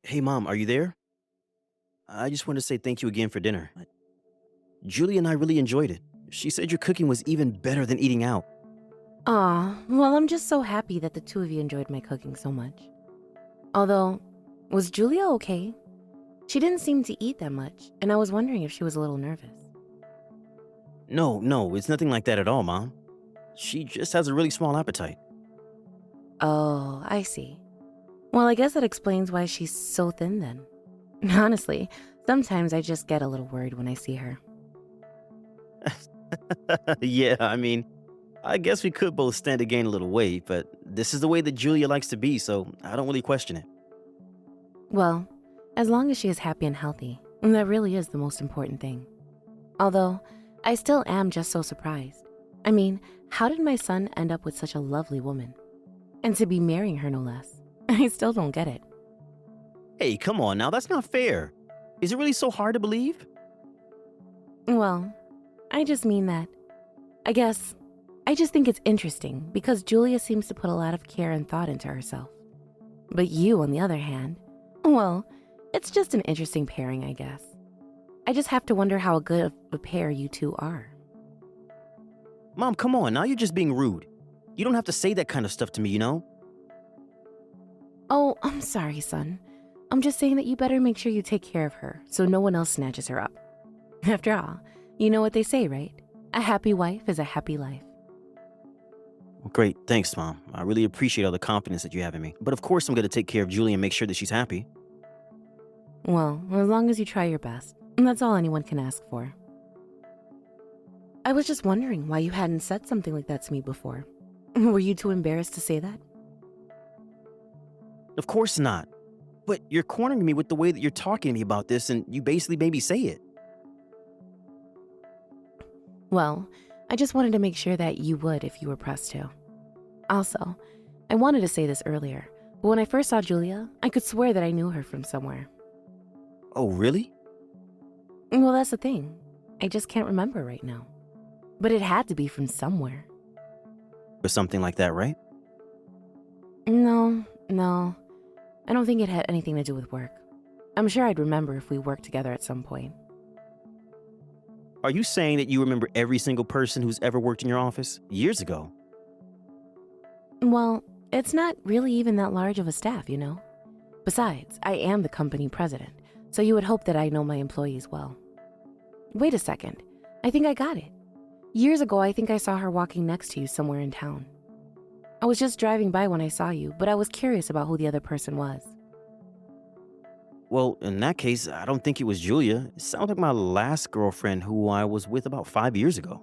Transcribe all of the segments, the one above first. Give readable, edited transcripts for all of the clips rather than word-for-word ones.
Hey, Mom, are you there? I just wanted to say thank you again for dinner. Julie and I really enjoyed it. She said your cooking was even better than eating out. Aw, well, I'm just so happy that the two of you enjoyed my cooking so much. Although, was Julia okay? She didn't seem to eat that much, and I was wondering if she was a little nervous. No, it's nothing like that at all, Mom. She just has a really small appetite. Oh, I see. Well, I guess that explains why she's so thin then. Honestly, sometimes I just get a little worried when I see her. Yeah, I guess we could both stand to gain a little weight, but this is the way that Julia likes to be, so I don't really question it. Well, as long as she is happy and healthy, that really is the most important thing. Although, I still am just so surprised. I mean, how did my son end up with such a lovely woman? And to be marrying her, no less. I still don't get it. Hey, come on now, that's not fair. Is it really so hard to believe? Well, I just mean that. I guess, I just think it's interesting because Julia seems to put a lot of care and thought into herself. But you, on the other hand, well, it's just an interesting pairing, I guess. I just have to wonder how good of a pair you two are. Mom, come on, now you're just being rude. You don't have to say that kind of stuff to me, you know? Oh, I'm sorry, son. I'm just saying that you better make sure you take care of her so no one else snatches her up. After all, you know what they say, right? A happy wife is a happy life. Well, great, thanks, Mom. I really appreciate all the confidence that you have in me. But of course, I'm going to take care of Julie and make sure that she's happy. Well, as long as you try your best, that's all anyone can ask for. I was just wondering why you hadn't said something like that to me before. Were you too embarrassed to say that? Of course not. But you're cornering me with the way that you're talking to me about this, and you basically made me say it. Well, I just wanted to make sure that you would if you were pressed to. Also, I wanted to say this earlier, but when I first saw Julia, I could swear that I knew her from somewhere. Oh, really? Well, that's the thing. I just can't remember right now. But it had to be from somewhere. Or something like that, right? No. I don't think it had anything to do with work. I'm sure I'd remember if we worked together at some point. Are you saying that you remember every single person who's ever worked in your office years ago? Well, it's not really even that large of a staff, you know? Besides, I am the company president, so you would hope that I know my employees well. Wait a second. I think I got it. Years ago, I think I saw her walking next to you somewhere in town. I was just driving by when I saw you, but I was curious about who the other person was. Well, in that case, I don't think it was Julia. It sounded like my last girlfriend who I was with about 5 years ago.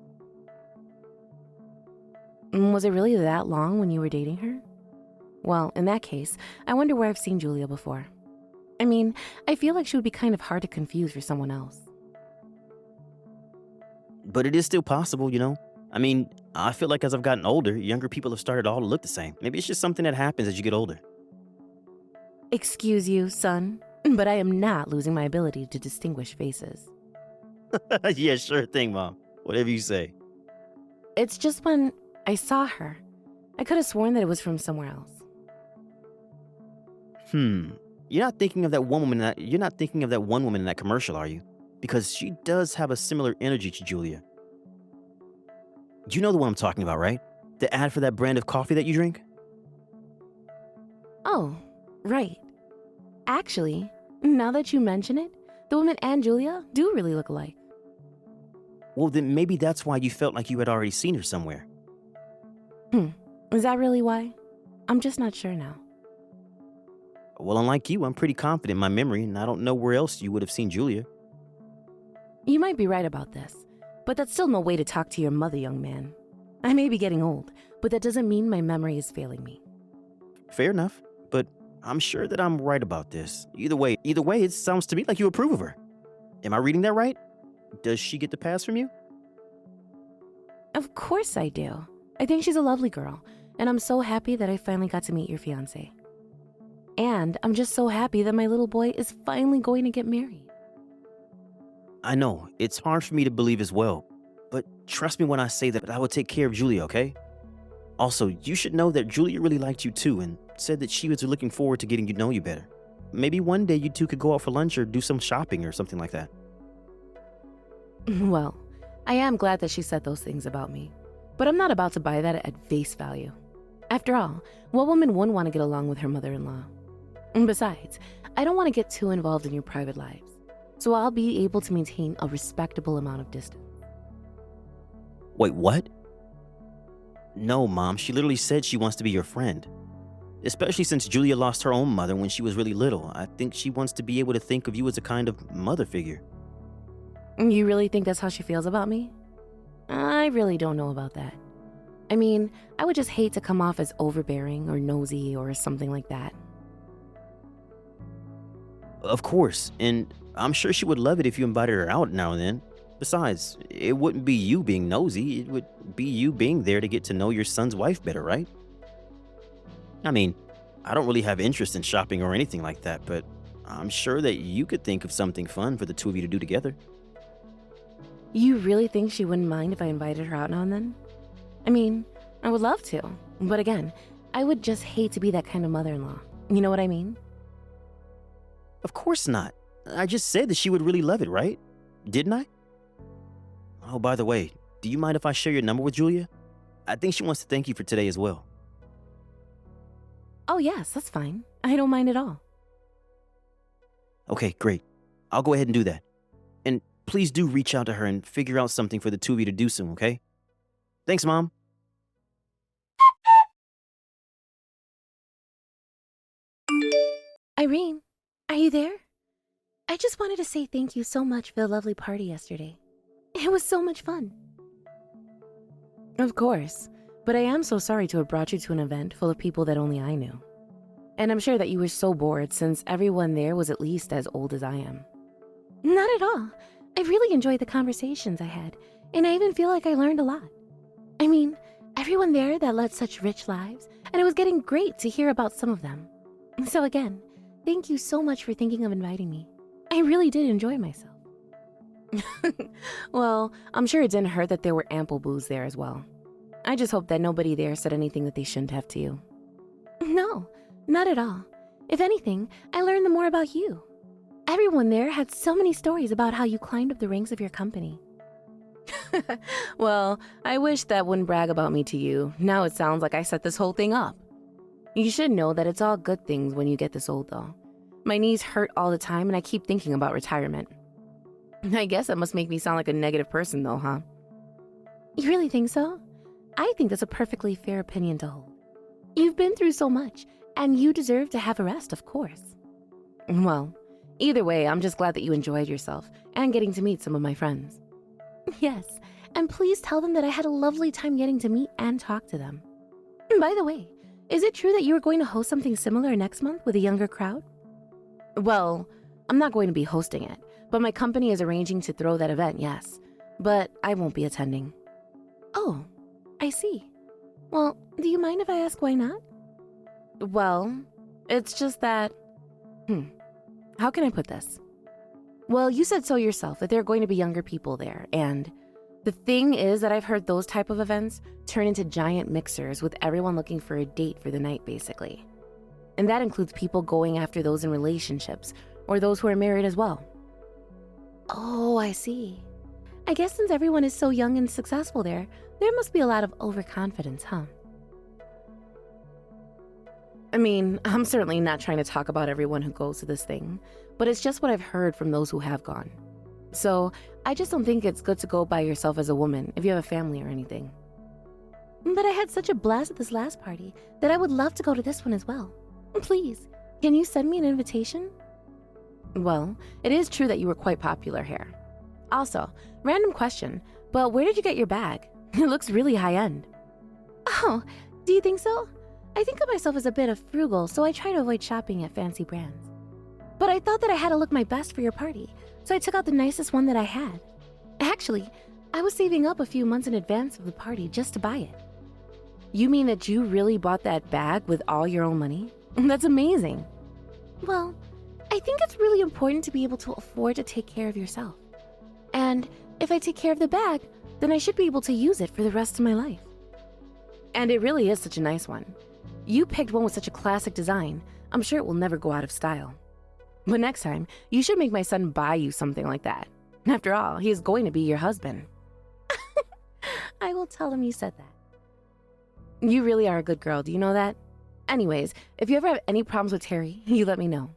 Was it really that long when you were dating her? Well, in that case, I wonder where I've seen Julia before. I mean, I feel like she would be kind of hard to confuse for someone else. But it is still possible, you know? I feel like as I've gotten older, younger people have started all to look the same. Maybe it's just something that happens as you get older. Excuse you, son, but I am not losing my ability to distinguish faces. Yeah, sure thing, Mom. Whatever you say. It's just when I saw her, I could have sworn that it was from somewhere else. You're not thinking of that one woman you're not thinking of that one woman in that commercial, are you? Because she does have a similar energy to Julia. You know the one I'm talking about, right? The ad for that brand of coffee that you drink? Oh, right. Actually, now that you mention it, the woman and Julia do really look alike. Well, then maybe that's why you felt like you had already seen her somewhere. Is that really why? I'm just not sure now. Well, unlike you, I'm pretty confident in my memory, and I don't know where else you would have seen Julia. You might be right about this, but that's still no way to talk to your mother, young man. I may be getting old, but that doesn't mean my memory is failing me. Fair enough, but I'm sure that I'm right about this. Either way, it sounds to me like you approve of her. Am I reading that right? Does she get the pass from you? Of course I do. I think she's a lovely girl, and I'm so happy that I finally got to meet your fiancé. And I'm just so happy that my little boy is finally going to get married. I know, it's hard for me to believe as well, but trust me when I say that I will take care of Julia, okay? Also, you should know that Julia really liked you too and said that she was looking forward to getting to know you better. maybe one day you two could go out for lunch or do some shopping or something like that. Well, I am glad that she said those things about me, but I'm not about to buy that at face value. After all, what woman wouldn't want to get along with her mother-in-law? And besides, I don't want to get too involved in your private lives, so I'll be able to maintain a respectable amount of distance. Wait, what? No, Mom, she literally said she wants to be your friend. Especially since Julia lost her own mother when she was really little. I think she wants to be able to think of you as a kind of mother figure. You really think that's how she feels about me? I really don't know about that. I mean, I would just hate to come off as overbearing or nosy or something like that. Of course, and I'm sure she would love it if you invited her out now and then. Besides, it wouldn't be you being nosy, it would be you being there to get to know your son's wife better, right? I mean, I don't really have interest in shopping or anything like that, but I'm sure that you could think of something fun for the two of you to do together. You really think she wouldn't mind if I invited her out now and then? I mean, I would love to, but again, I would just hate to be that kind of mother-in-law. You know what I mean? Of course not. I just said that she would really love it, right? Didn't I? Oh, by the way, do you mind if I share your number with Julia? I think she wants to thank you for today as well. Oh yes, that's fine. I don't mind at all. Okay, great. I'll go ahead and do that. And please do reach out to her and figure out something for the two of you to do soon, okay? Thanks, Mom. Irene, are you there? I just wanted to say thank you so much for the lovely party yesterday. It was so much fun. Of course, but I am so sorry to have brought you to an event full of people that only I knew. And I'm sure that you were so bored since everyone there was at least as old as I am. Not at all. I really enjoyed the conversations I had, and I even feel like I learned a lot. I mean, everyone there that led such rich lives, and it was getting great to hear about some of them. So again, thank you so much for thinking of inviting me. I really did enjoy myself. Well, I'm sure it didn't hurt that there were ample booze there as well. I just hope that nobody there said anything that they shouldn't have to you. No, not at all. If anything, I learned more about you. Everyone there had so many stories about how you climbed up the ranks of your company. Well, I wish that wouldn't brag about me to you. Now it sounds like I set this whole thing up. You should know that it's all good things when you get this old, though. My knees hurt all the time and I keep thinking about retirement. I guess that must make me sound like a negative person, though, huh? You really think so? I think that's a perfectly fair opinion to hold. You've been through so much, and you deserve to have a rest, of course. Well, either way, I'm just glad that you enjoyed yourself and getting to meet some of my friends. Yes, and please tell them that I had a lovely time getting to meet and talk to them. By the way, is it true that you are going to host something similar next month with a younger crowd? Well, I'm not going to be hosting it, but my company is arranging to throw that event, yes. But I won't be attending. Oh, I see. Well, do you mind if I ask why not? Well, it's just that... How can I put this? Well, you said so yourself that there are going to be younger people there, and the thing is that I've heard those type of events turn into giant mixers with everyone looking for a date for the night, basically. And that includes people going after those in relationships or those who are married as well. Oh, I see. I guess since everyone is so young and successful there must be a lot of overconfidence, huh? I mean, I'm certainly not trying to talk about everyone who goes to this thing, but it's just what I've heard from those who have gone. So, I just don't think it's good to go by yourself as a woman if you have a family or anything. But I had such a blast at this last party that I would love to go to this one as well. Please, can you send me an invitation? Well, it is true that you were quite popular here. Also, random question, but where did you get your bag? It looks really high-end. Oh, do you think so? I think of myself as a bit of frugal, so I try to avoid shopping at fancy brands. But I thought that I had to look my best for your party, so I took out the nicest one that I had. Actually, I was saving up a few months in advance of the party just to buy it. You mean that you really bought that bag with all your own money? That's amazing. Well, I think it's really important to be able to afford to take care of yourself. And if I take care of the bag, then I should be able to use it for the rest of my life. And it really is such a nice one. You picked one with such a classic design. I'm sure it will never go out of style. But next time, you should make my son buy you something like that. After all, he is going to be your husband. I will tell him you said that. You really are a good girl, do you know that? Anyways, if you ever have any problems with Terry, you let me know.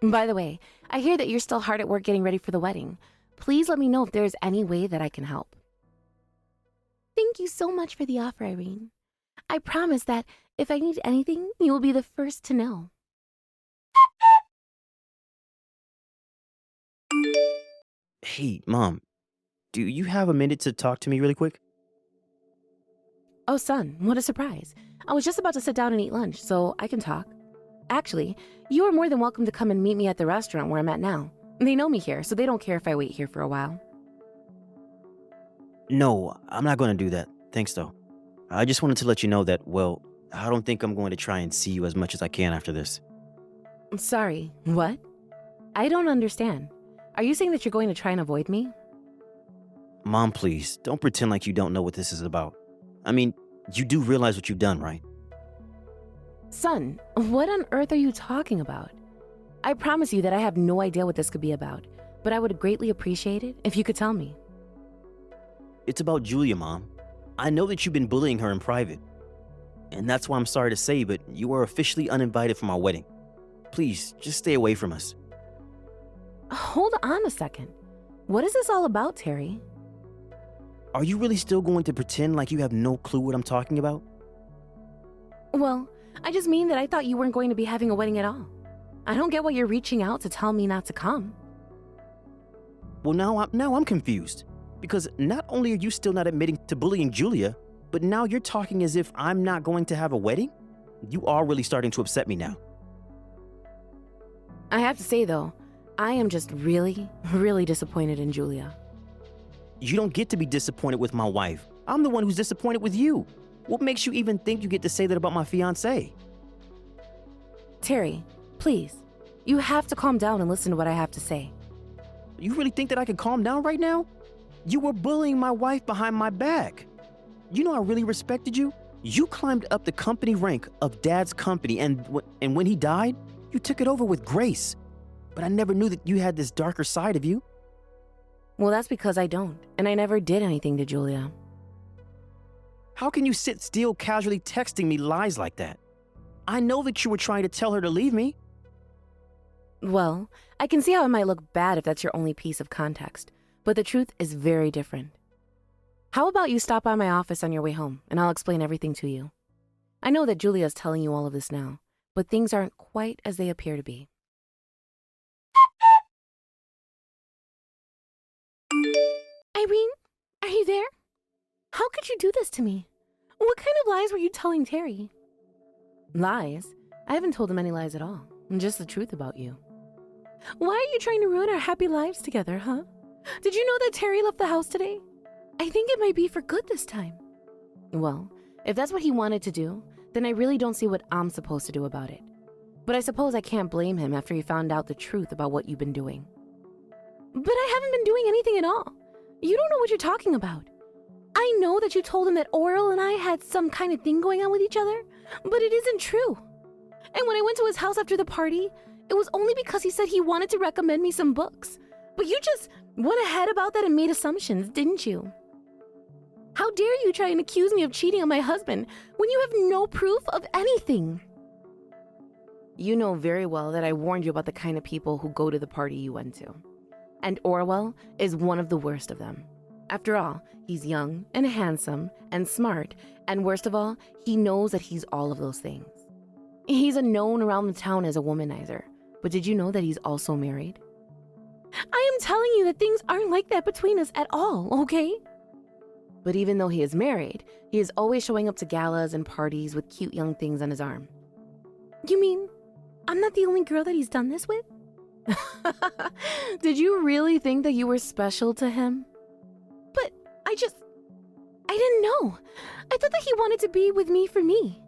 By the way, I hear that you're still hard at work getting ready for the wedding. Please let me know if there is any way that I can help. Thank you so much for the offer, Irene. I promise that if I need anything, you will be the first to know. Hey, Mom, do you have a minute to talk to me really quick? Oh, son, what a surprise. I was just about to sit down and eat lunch, so I can talk. Actually, you are more than welcome to come and meet me at the restaurant where I'm at now. They know me here, so they don't care if I wait here for a while. No, I'm not going to do that. Thanks, though. I just wanted to let you know that, well, I don't think I'm going to try and see you as much as I can after this. I'm sorry, what? I don't understand. Are you saying that you're going to try and avoid me? Mom, please, don't pretend like you don't know what this is about. I mean, you do realize what you've done, right? Son, what on earth are you talking about? I promise you that I have no idea what this could be about, but I would greatly appreciate it if you could tell me. It's about Julia, Mom. I know that you've been bullying her in private. And that's why I'm sorry to say, but you are officially uninvited from our wedding. Please, just stay away from us. Hold on a second. What is this all about, Terry? Are you really still going to pretend like you have no clue what I'm talking about? Well, I just mean that I thought you weren't going to be having a wedding at all. I don't get why you're reaching out to tell me not to come. Well, now I'm confused. Because not only are you still not admitting to bullying Julia, but now you're talking as if I'm not going to have a wedding? You are really starting to upset me now. I have to say, though, I am just really, really disappointed in Julia. You don't get to be disappointed with my wife. I'm the one who's disappointed with you. What makes you even think you get to say that about my fiancé? Terry, please, you have to calm down and listen to what I have to say. You really think that I can calm down right now? You were bullying my wife behind my back. You know I really respected you? You climbed up the company rank of Dad's company, and when he died, you took it over with grace. But I never knew that you had this darker side of you. Well, that's because I don't, and I never did anything to Julia. How can you sit still casually texting me lies like that? I know that you were trying to tell her to leave me. Well, I can see how it might look bad if that's your only piece of context, but the truth is very different. How about you stop by my office on your way home, and I'll explain everything to you. I know that Julia is telling you all of this now, but things aren't quite as they appear to be. Irene, are you there? How could you do this to me? What kind of lies were you telling Terry? Lies? I haven't told him any lies at all. Just the truth about you. Why are you trying to ruin our happy lives together, huh? Did you know that Terry left the house today? I think it might be for good this time. Well, if that's what he wanted to do, then I really don't see what I'm supposed to do about it. But I suppose I can't blame him after he found out the truth about what you've been doing. But I haven't been doing anything at all. You don't know what you're talking about. I know that you told him that Oral and I had some kind of thing going on with each other, but it isn't true. And when I went to his house after the party, it was only because he said he wanted to recommend me some books. But you just went ahead about that and made assumptions, didn't you? How dare you try and accuse me of cheating on my husband when you have no proof of anything? You know very well that I warned you about the kind of people who go to the party you went to. And Orwell is one of the worst of them. After all, he's young and handsome and smart, and worst of all, he knows that he's all of those things. He's known around the town as a womanizer, but did you know that he's also married? I am telling you that things aren't like that between us at all, okay? But even though he is married, he is always showing up to galas and parties with cute young things on his arm. You mean I'm not the only girl that he's done this with? Did you really think that you were special to him? But I didn't know. I thought that he wanted to be with me for me.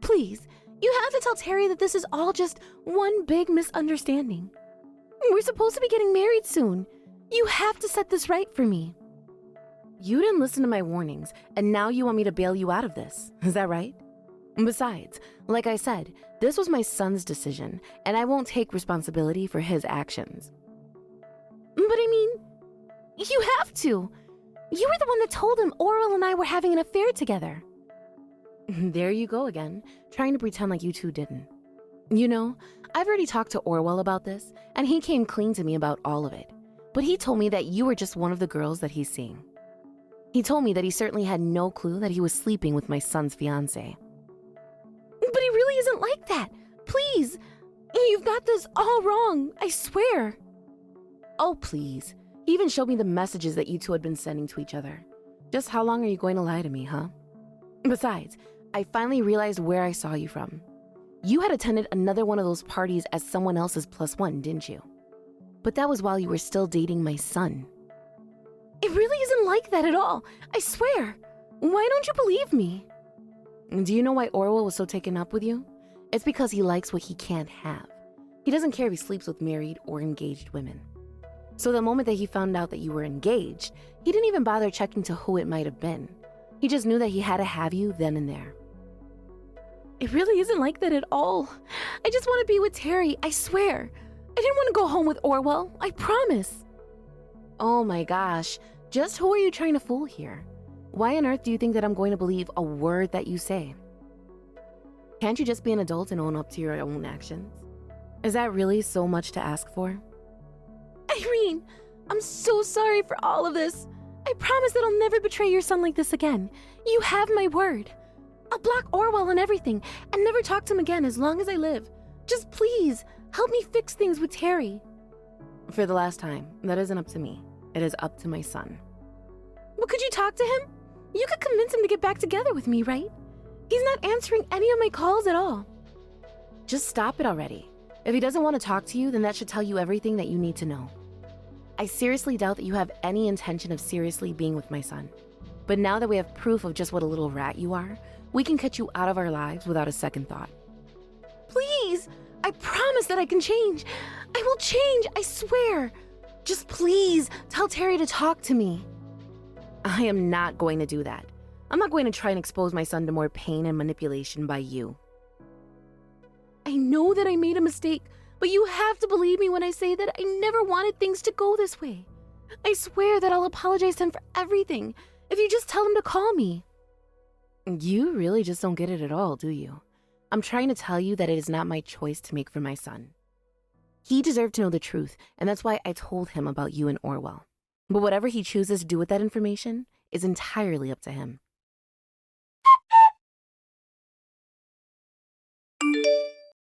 Please, you have to tell Terry that this is all just one big misunderstanding. We're supposed to be getting married soon. You have to set this right for me. You didn't listen to my warnings, and now you want me to bail you out of this. Is that right? Besides, like I said, this was my son's decision, and I won't take responsibility for his actions. But I mean, you have to. You were the one that told him Orwell and I were having an affair together. There you go again, trying to pretend like you two didn't. You know, I've already talked to Orwell about this, and he came clean to me about all of it. But he told me that you were just one of the girls that he's seeing. He told me that he certainly had no clue that he was sleeping with my son's fiancée. But he really isn't like that. Please, you've got this all wrong, I swear. Oh, please. He even showed me the messages that you two had been sending to each other. Just how long are you going to lie to me, huh? Besides, I finally realized where I saw you from. You had attended another one of those parties as someone else's +1, didn't you? But that was while you were still dating my son. It really isn't like that at all, I swear. Why don't you believe me? Do you know why Orwell was so taken up with you? It's because he likes what he can't have. He doesn't care if he sleeps with married or engaged women. So the moment that he found out that you were engaged, he didn't even bother checking to who it might have been. He just knew that he had to have you then and there. It really isn't like that at all. I just want to be with Terry, I swear. I didn't want to go home with Orwell, I promise. Oh my gosh, just who are you trying to fool here? Why on earth do you think that I'm going to believe a word that you say? Can't you just be an adult and own up to your own actions? Is that really so much to ask for? Irene, I'm so sorry for all of this. I promise that I'll never betray your son like this again. You have my word. I'll block Orwell and everything and never talk to him again as long as I live. Just please, help me fix things with Terry. For the last time, that isn't up to me. It is up to my son. But could you talk to him? You could convince him to get back together with me, right? He's not answering any of my calls at all. Just stop it already. If he doesn't want to talk to you, then that should tell you everything that you need to know. I seriously doubt that you have any intention of seriously being with my son. But now that we have proof of just what a little rat you are, we can cut you out of our lives without a second thought. Please, I promise that I can change. I will change, I swear. Just please tell Terry to talk to me. I am not going to do that. I'm not going to try and expose my son to more pain and manipulation by you. I know that I made a mistake, but you have to believe me when I say that I never wanted things to go this way. I swear that I'll apologize to him for everything if you just tell him to call me. You really just don't get it at all, do you? I'm trying to tell you that it is not my choice to make for my son. He deserved to know the truth, and that's why I told him about you and Orwell. But whatever he chooses to do with that information is entirely up to him.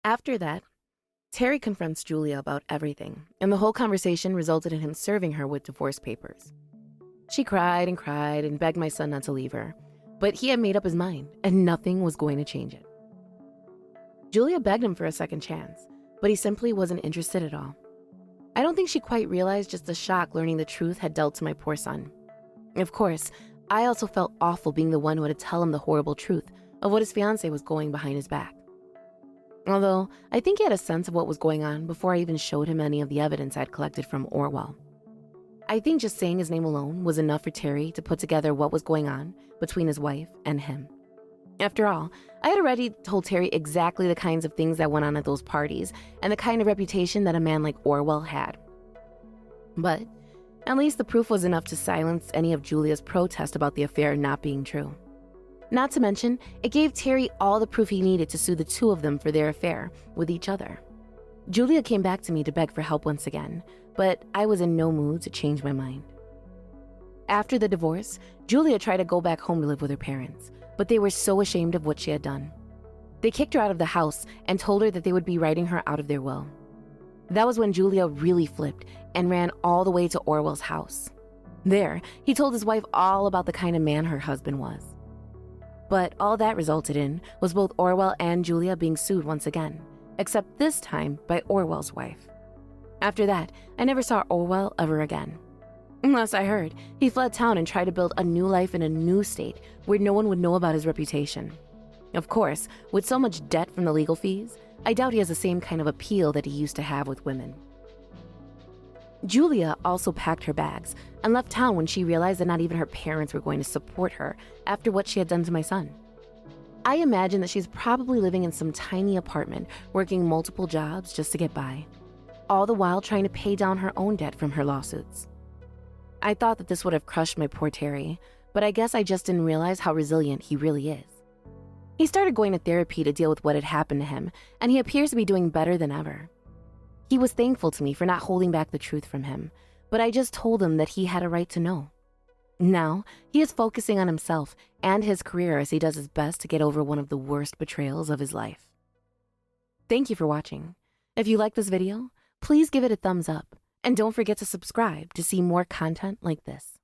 After that, Terry confronts Julia about everything, and the whole conversation resulted in him serving her with divorce papers. She cried and begged my son not to leave her, but he had made up his mind, and nothing was going to change it. Julia begged him for a second chance, but he simply wasn't interested at all. I don't think she quite realized just the shock learning the truth had dealt to my poor son. Of course, I also felt awful being the one who had to tell him the horrible truth of what his fiancée was going behind his back. Although, I think he had a sense of what was going on before I even showed him any of the evidence I'd collected from Orwell. I think just saying his name alone was enough for Terry to put together what was going on between his wife and him. After all, I had already told Terry exactly the kinds of things that went on at those parties and the kind of reputation that a man like Orwell had. But at least the proof was enough to silence any of Julia's protest about the affair not being true. Not to mention, it gave Terry all the proof he needed to sue the two of them for their affair with each other. Julia came back to me to beg for help once again, but I was in no mood to change my mind. After the divorce, Julia tried to go back home to live with her parents, but they were so ashamed of what she had done. They kicked her out of the house and told her that they would be writing her out of their will. That was when Julia really flipped and ran all the way to Orwell's house. There, he told his wife all about the kind of man her husband was. But all that resulted in was both Orwell and Julia being sued once again, except this time by Orwell's wife. After that, I never saw Orwell ever again. Unless I heard, he fled town and tried to build a new life in a new state where no one would know about his reputation. Of course, with so much debt from the legal fees, I doubt he has the same kind of appeal that he used to have with women. Julia also packed her bags and left town when she realized that not even her parents were going to support her after what she had done to my son. I imagine that she's probably living in some tiny apartment, working multiple jobs just to get by, all the while trying to pay down her own debt from her lawsuits. I thought that this would have crushed my poor Terry, but I guess I just didn't realize how resilient he really is. He started going to therapy to deal with what had happened to him, and he appears to be doing better than ever. He was thankful to me for not holding back the truth from him, but I just told him that he had a right to know. Now, he is focusing on himself and his career as he does his best to get over one of the worst betrayals of his life. Thank you for watching. If you like this video, please give it a thumbs up, and don't forget to subscribe to see more content like this.